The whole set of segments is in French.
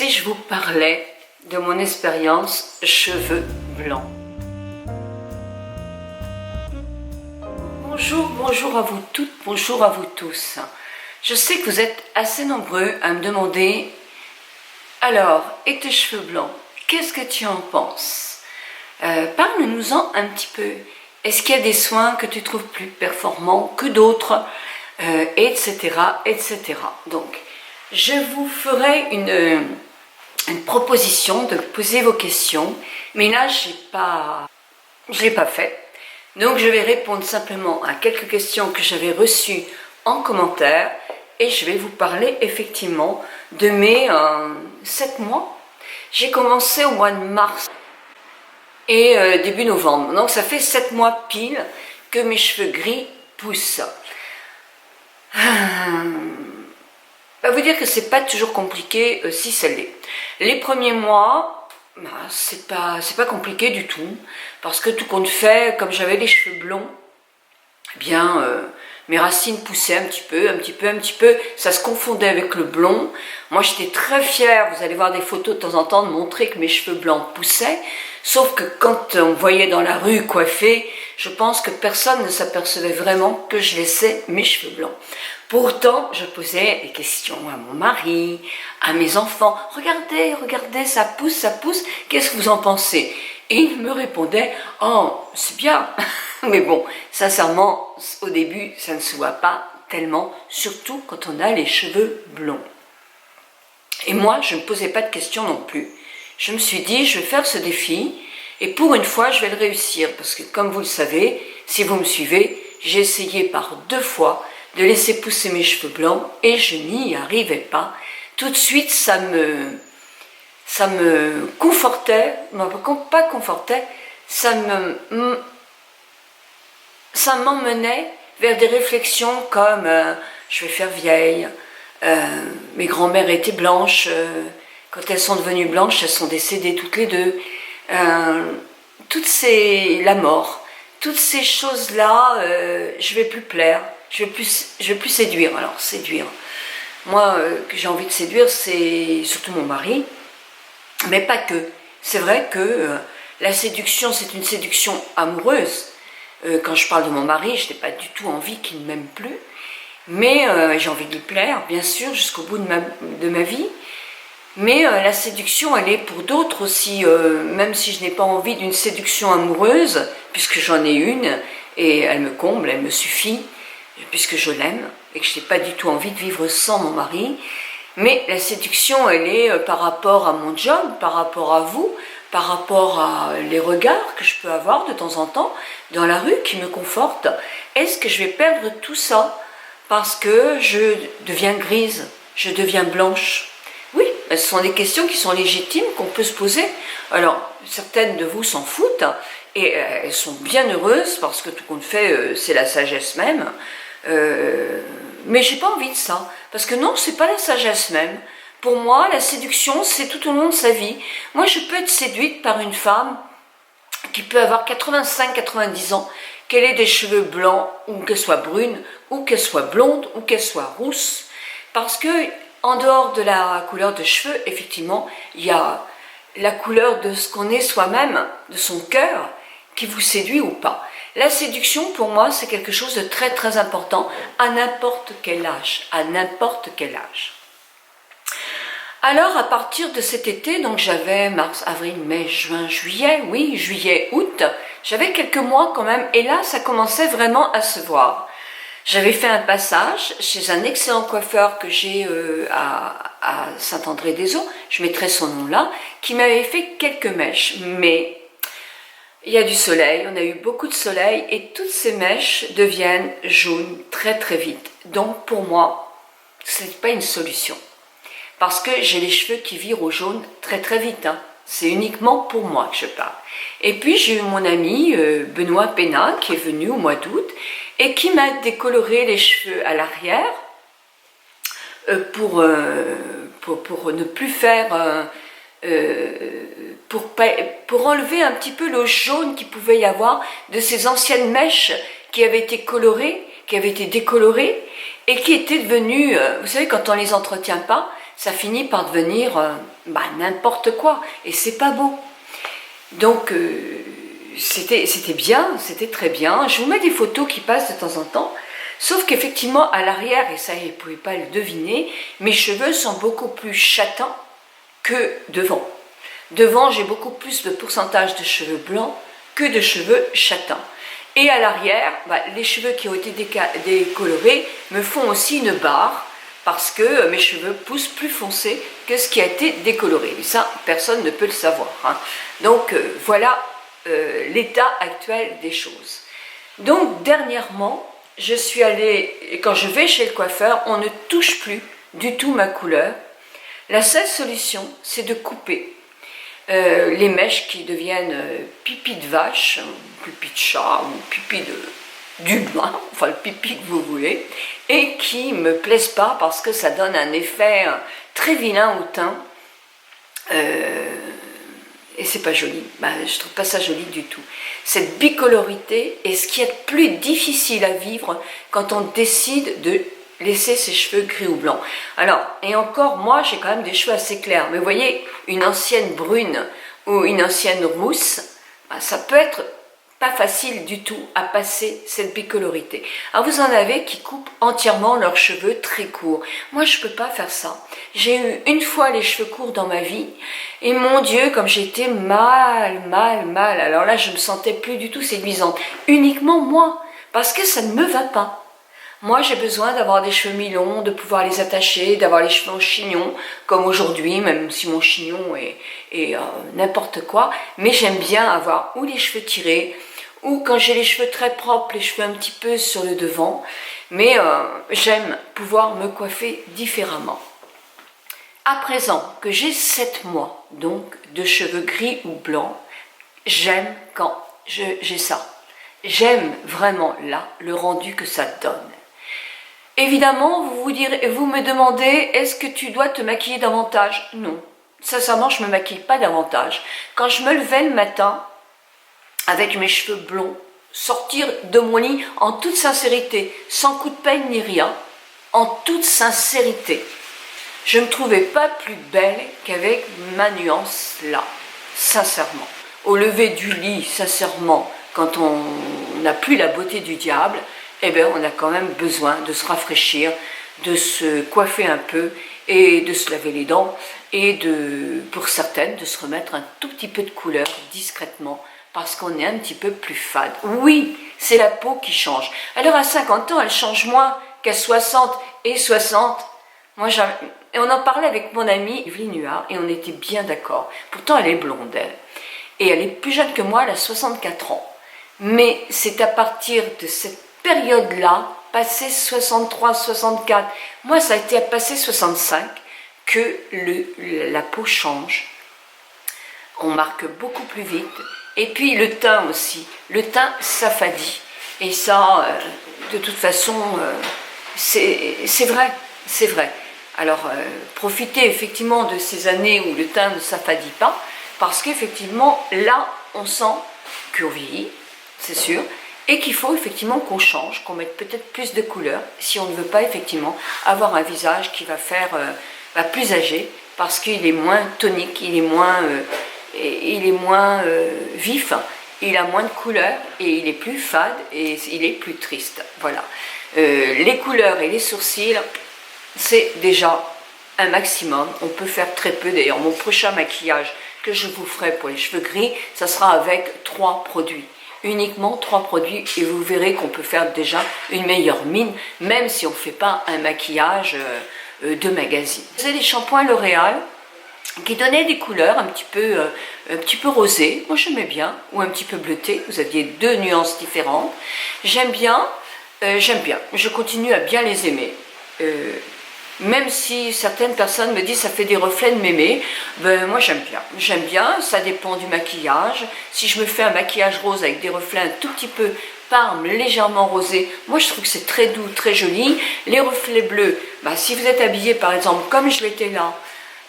Si je vous parlais de mon expérience cheveux blancs. Bonjour à vous toutes, bonjour à vous tous. Je sais que vous êtes assez nombreux à me demander « Alors, et tes cheveux blancs, qu'est-ce que tu en penses ?» Parle-nous-en un petit peu. Est-ce qu'il y a des soins que tu trouves plus performants que d'autres, etc., etc. Donc, je vous ferai une proposition de poser vos questions, mais là, je ne l'ai pas fait. Donc, je vais répondre simplement à quelques questions que j'avais reçues en commentaire et je vais vous parler effectivement de mes 7 mois. J'ai commencé au mois de mars et début novembre. Donc, ça fait 7 mois pile que mes cheveux gris poussent. Vous dire que c'est pas toujours compliqué si ça l'est. Les premiers mois, c'est pas compliqué du tout, parce que tout compte fait, comme j'avais les cheveux blonds, eh bien mes racines poussaient un petit peu, ça se confondait avec le blond. Moi j'étais très fière, vous allez voir des photos de temps en temps, de montrer que mes cheveux blancs poussaient, sauf que quand on me voyait dans la rue coiffée, je pense que personne ne s'apercevait vraiment que je laissais mes cheveux blancs. Pourtant, je posais des questions à mon mari, à mes enfants. « Regardez, ça pousse, qu'est-ce que vous en pensez ?» Et ils me répondaient « Oh, c'est bien !» Mais bon, sincèrement, au début, ça ne se voit pas tellement, surtout quand on a les cheveux blonds. Et moi, je ne me posais pas de questions non plus. Je me suis dit, je vais faire ce défi, et pour une fois, je vais le réussir. Parce que, comme vous le savez, si vous me suivez, j'ai essayé par 2 fois de laisser pousser mes cheveux blancs et je n'y arrivais pas. Tout de suite, ça me confortait, pas confortait, ça m'emmenait vers des réflexions comme je vais faire vieille, mes grand-mères étaient blanches, quand elles sont devenues blanches, elles sont décédées toutes les deux, la mort, toutes ces choses-là, je vais plus plaire. Je vais plus séduire. Alors, séduire. Moi, que j'ai envie de séduire, c'est surtout mon mari, mais pas que. C'est vrai que la séduction, c'est une séduction amoureuse. Quand je parle de mon mari, je n'ai pas du tout envie qu'il ne m'aime plus, mais j'ai envie de lui plaire, bien sûr, jusqu'au bout de ma vie. Mais la séduction, elle est pour d'autres aussi, même si je n'ai pas envie d'une séduction amoureuse, puisque j'en ai une, et elle me comble, elle me suffit, puisque je l'aime et que je n'ai pas du tout envie de vivre sans mon mari. Mais la séduction, elle est par rapport à mon job, par rapport à vous, par rapport à les regards que je peux avoir de temps en temps dans la rue qui me confortent. Est-ce que je vais perdre tout ça parce que je deviens grise, je deviens blanche? Oui, ce sont des questions qui sont légitimes, qu'on peut se poser. Alors, certaines de vous s'en foutent, et elles sont bien heureuses parce que tout compte fait, c'est la sagesse même. Mais j'ai pas envie de ça, parce que non, c'est pas la sagesse même. Pour moi, la séduction, c'est tout au long de sa vie. Moi, je peux être séduite par une femme qui peut avoir 85-90 ans, qu'elle ait des cheveux blancs, ou qu'elle soit brune, ou qu'elle soit blonde, ou qu'elle soit rousse, parce que en dehors de la couleur de cheveux, effectivement, il y a la couleur de ce qu'on est soi-même, de son cœur, qui vous séduit ou pas. La séduction, pour moi, c'est quelque chose de très très important à n'importe quel âge, Alors, à partir de cet été, donc j'avais mars, avril, mai, juin, juillet, oui, juillet, août, j'avais quelques mois quand même, et là, ça commençait vraiment à se voir. J'avais fait un passage chez un excellent coiffeur que j'ai à Saint-André-des-Eaux, je mettrai son nom là, qui m'avait fait quelques mèches, mais il y a du soleil, on a eu beaucoup de soleil et toutes ces mèches deviennent jaunes très très vite. Donc pour moi, ce n'est pas une solution. Parce que j'ai les cheveux qui virent au jaune très très vite. C'est uniquement pour moi que je parle. Et puis j'ai eu mon ami Benoît Pénat qui est venu au mois d'août et qui m'a décoloré les cheveux à l'arrière pour ne plus faire... pour enlever un petit peu le jaune qu'il pouvait y avoir de ces anciennes mèches qui avaient été colorées, qui avaient été décolorées et qui étaient devenues, vous savez, quand on les entretient pas, ça finit par devenir n'importe quoi, et c'est pas beau. Donc c'était bien, c'était très bien. Je vous mets des photos qui passent de temps en temps, sauf qu'effectivement à l'arrière, et ça vous ne pouvez pas le deviner, mes cheveux sont beaucoup plus châtains que devant. Devant, j'ai beaucoup plus de pourcentage de cheveux blancs que de cheveux châtains. Et à l'arrière, les cheveux qui ont été décolorés me font aussi une barre, parce que mes cheveux poussent plus foncés que ce qui a été décoloré. Et ça, personne ne peut le savoir. Hein. Donc voilà l'état actuel des choses. Donc dernièrement, je suis allée, et quand je vais chez le coiffeur, on ne touche plus du tout ma couleur. La seule solution, c'est de couper les mèches qui deviennent pipi de vache, pipi de chat, ou pipi d'humain, enfin le pipi que vous voulez, et qui ne me plaisent pas parce que ça donne un effet très vilain au teint. Et c'est pas joli, je trouve pas ça joli du tout. Cette bicolorité est ce qui est le plus difficile à vivre quand on décide de laisser ses cheveux gris ou blancs. Alors, et encore, moi j'ai quand même des cheveux assez clairs, mais vous voyez, une ancienne brune ou une ancienne rousse, ça peut être pas facile du tout à passer cette bicolorité. Alors vous en avez qui coupent entièrement leurs cheveux très courts. Moi je peux pas faire ça. J'ai eu une fois les cheveux courts dans ma vie et mon Dieu comme j'étais mal. Alors là je me sentais plus du tout séduisante. Uniquement moi, parce que ça ne me va pas. Moi, j'ai besoin d'avoir des cheveux mi-longs, de pouvoir les attacher, d'avoir les cheveux en chignon, comme aujourd'hui, même si mon chignon est n'importe quoi. Mais j'aime bien avoir ou les cheveux tirés, ou quand j'ai les cheveux très propres, les cheveux un petit peu sur le devant. Mais j'aime pouvoir me coiffer différemment. À présent que j'ai 7 mois, donc, de cheveux gris ou blancs, j'aime quand j'ai ça. J'aime vraiment là le rendu que ça donne. Évidemment, vous me demandez, est-ce que tu dois te maquiller davantage? Non, sincèrement, je ne me maquille pas davantage. Quand je me levais le matin, avec mes cheveux blonds, sortir de mon lit en toute sincérité, sans coup de peigne ni rien, en toute sincérité, je ne me trouvais pas plus belle qu'avec ma nuance là, sincèrement. Au lever du lit, sincèrement, quand on n'a plus la beauté du diable, eh bien, on a quand même besoin de se rafraîchir, de se coiffer un peu et de se laver les dents et pour certaines, de se remettre un tout petit peu de couleur discrètement parce qu'on est un petit peu plus fade. Oui, c'est la peau qui change. Alors à 50 ans, elle change moins qu'à 60 et 60. Et on en parlait avec mon amie Evelyne Huard et on était bien d'accord. Pourtant, elle est blonde, elle. Et elle est plus jeune que moi, elle a 64 ans. Mais c'est à partir de cette période-là, passé 63, 64, moi ça a été à passer 65, que la peau change. On marque beaucoup plus vite. Et puis le teint aussi. Le teint s'affadit. Et ça, de toute façon, c'est vrai. C'est vrai. Alors, profitez effectivement de ces années où le teint ne s'affadit pas, parce qu'effectivement, là, on sent qu'on vieillit, c'est sûr, et qu'il faut effectivement qu'on change, qu'on mette peut-être plus de couleur, si on ne veut pas effectivement avoir un visage qui va faire plus âgé, parce qu'il est moins tonique, il est moins vif, il a moins de couleur, et il est plus fade, et il est plus triste. Voilà. Les couleurs et les sourcils, c'est déjà un maximum, on peut faire très peu. D'ailleurs, mon prochain maquillage que je vous ferai pour les cheveux gris, ça sera avec 3 produits. Uniquement 3 produits et vous verrez qu'on peut faire déjà une meilleure mine, même si on ne fait pas un maquillage de magazine. Vous avez des shampoings L'Oréal qui donnaient des couleurs un petit peu rosées, moi j'aimais bien, ou un petit peu bleuté, vous aviez 2 nuances différentes. J'aime bien, je continue à bien les aimer. Même si certaines personnes me disent ça fait des reflets de mémé, ben moi j'aime bien, ça dépend du maquillage. Si je me fais un maquillage rose avec des reflets un tout petit peu parme, légèrement rosé, moi je trouve que c'est très doux, très joli. Les reflets bleus, ben, si vous êtes habillé par exemple comme je l'étais là,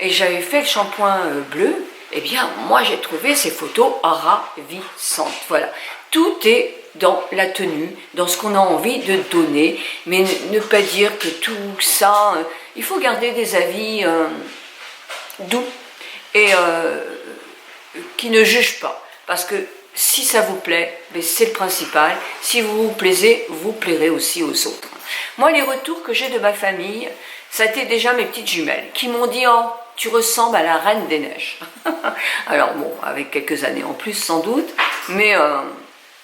et j'avais fait le shampoing bleu, eh bien moi j'ai trouvé ces photos ravissantes. Voilà, tout est dans la tenue, dans ce qu'on a envie de donner, mais ne pas dire que tout ça, il faut garder des avis doux et qui ne jugent pas, parce que si ça vous plaît, c'est le principal. Si vous vous plaisez, vous plairez aussi aux autres. Moi, les retours que j'ai de ma famille, ça a été déjà mes petites jumelles qui m'ont dit « Oh, tu ressembles à la Reine des Neiges. » Alors bon, avec quelques années en plus sans doute, mais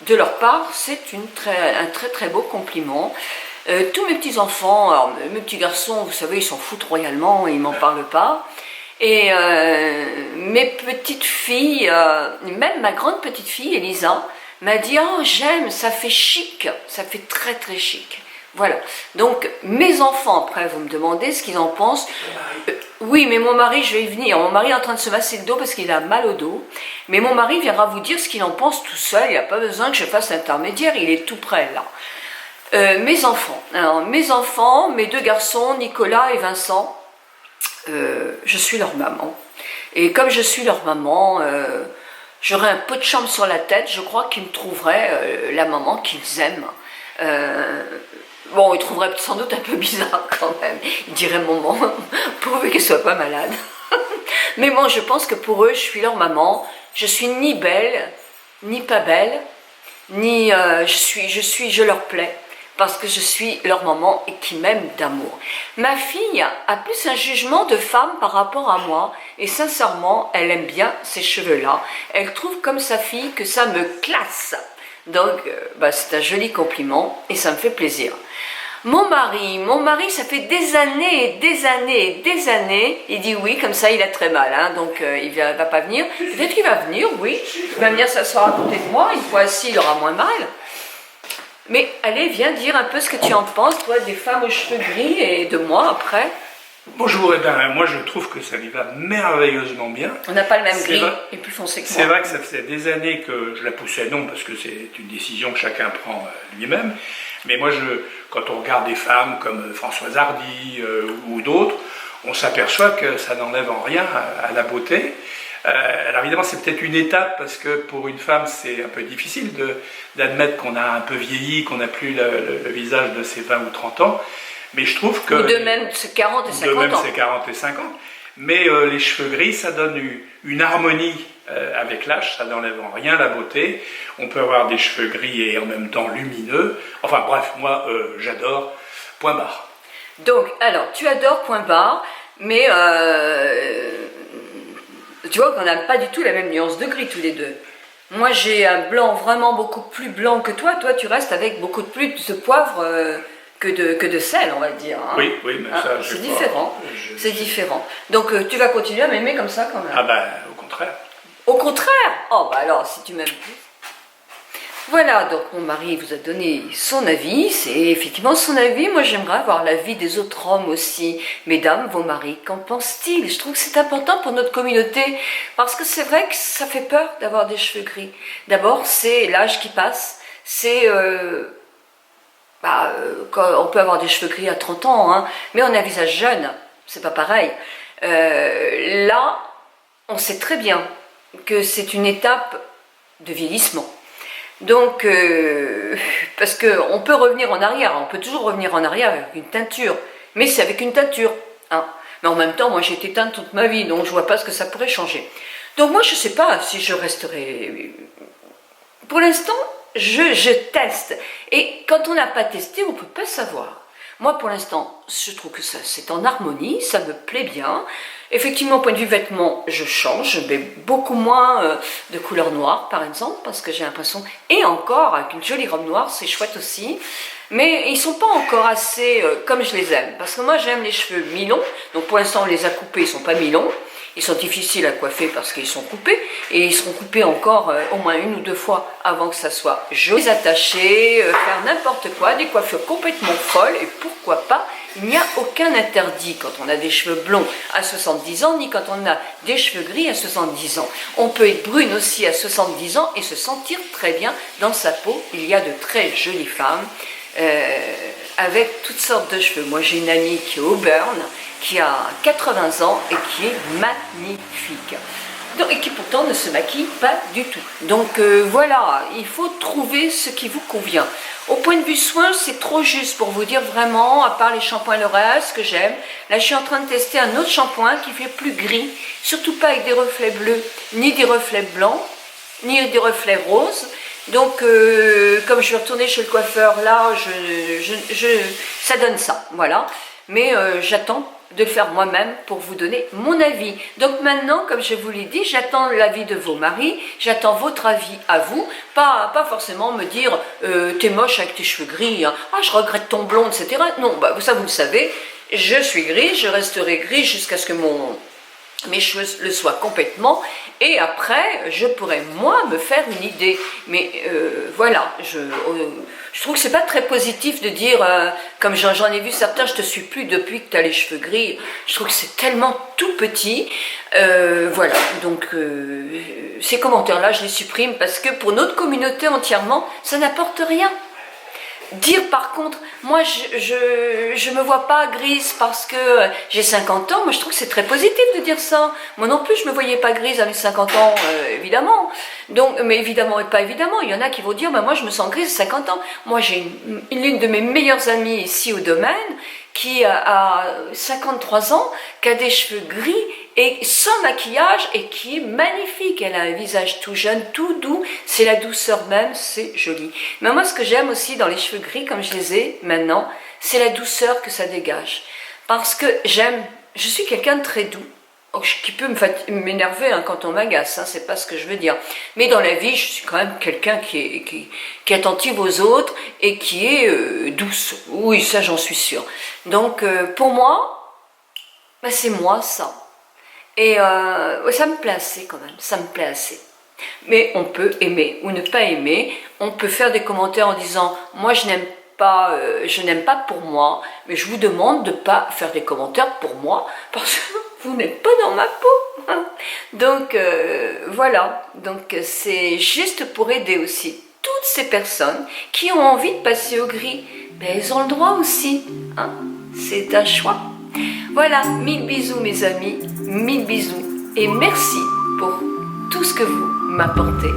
de leur part, c'est un très très beau compliment. Tous mes petits-enfants, alors mes petits garçons, vous savez, ils s'en foutent royalement, ils m'en parlent pas. Et mes petites filles, même ma grande petite fille, Elisa, m'a dit « Oh, j'aime, ça fait chic, ça fait très très chic. » Voilà. Donc, mes enfants, après, vous me demandez ce qu'ils en pensent. Oui, mais mon mari, je vais y venir. Mon mari est en train de se masser le dos parce qu'il a mal au dos. Mais mon mari viendra vous dire ce qu'il en pense tout seul. Il n'y a pas besoin que je fasse l'intermédiaire, il est tout près là. Mes enfants. Alors, mes deux garçons, Nicolas et Vincent, je suis leur maman. Et comme je suis leur maman, j'aurais un pot de chambre sur la tête, je crois qu'ils me trouveraient la maman qu'ils aiment. Bon, ils trouveraient sans doute un peu bizarre quand même. Ils diraient maman, pourvu qu'elle soit pas malade. Mais bon, je pense que pour eux, je suis leur maman. Je suis ni belle, ni pas belle, ni je leur plais. Parce que je suis leur maman et qui m'aime d'amour. Ma fille a plus un jugement de femme par rapport à moi. Et sincèrement, elle aime bien ces cheveux-là. Elle trouve comme sa fille que ça me classe. Donc, c'est un joli compliment et ça me fait plaisir. Mon mari, ça fait des années, il dit oui, comme ça il a très mal, hein, donc il ne va pas venir. Peut-être qu'il va venir, oui, il va venir s'asseoir à côté de moi, une fois assis, il aura moins mal. Mais allez, viens dire un peu ce que tu en penses, toi, des femmes aux cheveux gris et de moi après. Bonjour, eh ben, moi je trouve que ça lui va merveilleusement bien. On n'a pas le même gris, il est plus foncé que moi. C'est vrai que ça faisait des années que je la poussais, non, parce que c'est une décision que chacun prend lui-même. Mais moi, quand on regarde des femmes comme Françoise Hardy ou d'autres, on s'aperçoit que ça n'enlève en rien à la beauté. Alors évidemment, c'est peut-être une étape, parce que pour une femme, c'est un peu difficile d'admettre qu'on a un peu vieilli, qu'on n'a plus le visage de ses 20 ou 30 ans. Mais je trouve que... Ou de même c'est 40 et 50 ans. De même c'est 40 et 50. Mais les cheveux gris, ça donne une harmonie avec l'âge, ça n'enlève en rien la beauté. On peut avoir des cheveux gris et en même temps lumineux. Enfin bref, moi j'adore, point barre. Donc, alors, tu adores point barre, mais tu vois qu'on n'a pas du tout la même nuance de gris tous les deux. Moi j'ai un blanc vraiment beaucoup plus blanc que toi. Toi tu restes avec beaucoup plus de poivre que de sel, on va dire. Hein. Oui, mais ça, c'est différent. C'est différent. Donc tu vas continuer à m'aimer comme ça quand même. Ah au contraire. Au contraire. Oh alors si tu m'aimes plus. Voilà, donc mon mari vous a donné son avis, c'est effectivement son avis. Moi j'aimerais avoir l'avis des autres hommes aussi. Mesdames, vos maris, qu'en pensent-ils? Je trouve que c'est important pour notre communauté, parce que c'est vrai que ça fait peur d'avoir des cheveux gris. D'abord, c'est l'âge qui passe, c'est... on peut avoir des cheveux gris à 30 ans, hein, mais on a un visage jeune, c'est pas pareil. Là, on sait très bien que c'est une étape de vieillissement. Donc, parce qu'on peut revenir en arrière, on peut toujours revenir en arrière avec une teinture, mais c'est avec une teinture. Hein. Mais en même temps, moi j'ai été teinte toute ma vie, donc je vois pas ce que ça pourrait changer. Donc moi je sais pas si je resterai... Pour l'instant, je teste. Et quand on n'a pas testé, on ne peut pas savoir. Moi, pour l'instant, je trouve que c'est en harmonie, ça me plaît bien. Effectivement, au point de vue vêtements, je change, je mets beaucoup moins de couleur noire, par exemple, parce que j'ai l'impression... Et encore, avec une jolie robe noire, c'est chouette aussi. Mais ils ne sont pas encore assez comme je les aime. Parce que moi, j'aime les cheveux mi-longs. Donc pour l'instant, on les a coupés, ils ne sont pas mi-longs. Ils sont difficiles à coiffer parce qu'ils sont coupés, et ils seront coupés encore au moins 1 ou 2 fois avant que ça soit joli. Les attacher, faire n'importe quoi, des coiffures complètement folles, et pourquoi pas, il n'y a aucun interdit quand on a des cheveux blonds à 70 ans, ni quand on a des cheveux gris à 70 ans. On peut être brune aussi à 70 ans et se sentir très bien dans sa peau. Il y a de très jolies femmes avec toutes sortes de cheveux. Moi j'ai une amie qui est au Burn, qui a 80 ans et qui est magnifique. et qui pourtant ne se maquillent pas du tout. Donc voilà, il faut trouver ce qui vous convient. Au point de vue soins, c'est trop juste pour vous dire vraiment, à part les shampoings L'Oréal, ce que j'aime. Là, je suis en train de tester un autre shampoing qui fait plus gris, surtout pas avec des reflets bleus, ni des reflets blancs, ni des reflets roses. Donc, comme je vais retourner chez le coiffeur, là, ça donne ça, voilà. Mais j'attends de le faire moi-même pour vous donner mon avis. Donc maintenant, comme je vous l'ai dit, j'attends l'avis de vos maris, j'attends votre avis à vous, pas forcément me dire t'es moche avec tes cheveux gris, hein. Ah je regrette ton blond, etc. Non, bah, ça vous le savez, je suis gris, je resterai gris jusqu'à ce que mes cheveux le soient complètement, et après je pourrais moi me faire une idée. Mais voilà, je trouve que c'est pas très positif de dire, comme j'en ai vu certains, je te suis plus depuis que tu as les cheveux gris. Je trouve que c'est tellement tout petit. Voilà, donc ces commentaires-là, je les supprime parce que pour notre communauté entièrement, ça n'apporte rien. Dire par contre, moi je me vois pas grise parce que j'ai 50 ans, moi je trouve que c'est très positif de dire ça. Moi non plus je me voyais pas grise à mes 50 ans, évidemment. Donc, mais évidemment et pas évidemment, il y en a qui vont dire, bah, moi je me sens grise à 50 ans. Moi j'ai l'une de mes meilleures amies ici au domaine qui a 53 ans, qui a des cheveux gris et sans maquillage et qui est magnifique. Elle a un visage tout jeune, tout doux, c'est la douceur même, c'est joli. Mais moi ce que j'aime aussi dans les cheveux gris, comme je les ai maintenant, c'est la douceur que ça dégage. Parce que je suis quelqu'un de très doux, qui peut m'énerver hein, quand on m'agace, hein, c'est pas ce que je veux dire. Mais dans la vie, je suis quand même quelqu'un qui est attentive aux autres et qui est douce. Oui, ça j'en suis sûre. Donc pour moi, bah, c'est moi ça. Et ça me plaît assez quand même, ça me plaît assez. Mais on peut aimer ou ne pas aimer, on peut faire des commentaires en disant « moi je n'aime pas pour moi, mais je vous demande de ne pas faire des commentaires pour moi, parce que vous n'êtes pas dans ma peau. » Donc voilà, donc c'est juste pour aider aussi toutes ces personnes qui ont envie de passer au gris. Ben, elles ont le droit aussi, hein, c'est un choix. Voilà, 1000 bisous mes amis, 1000 bisous et merci pour tout ce que vous m'apportez.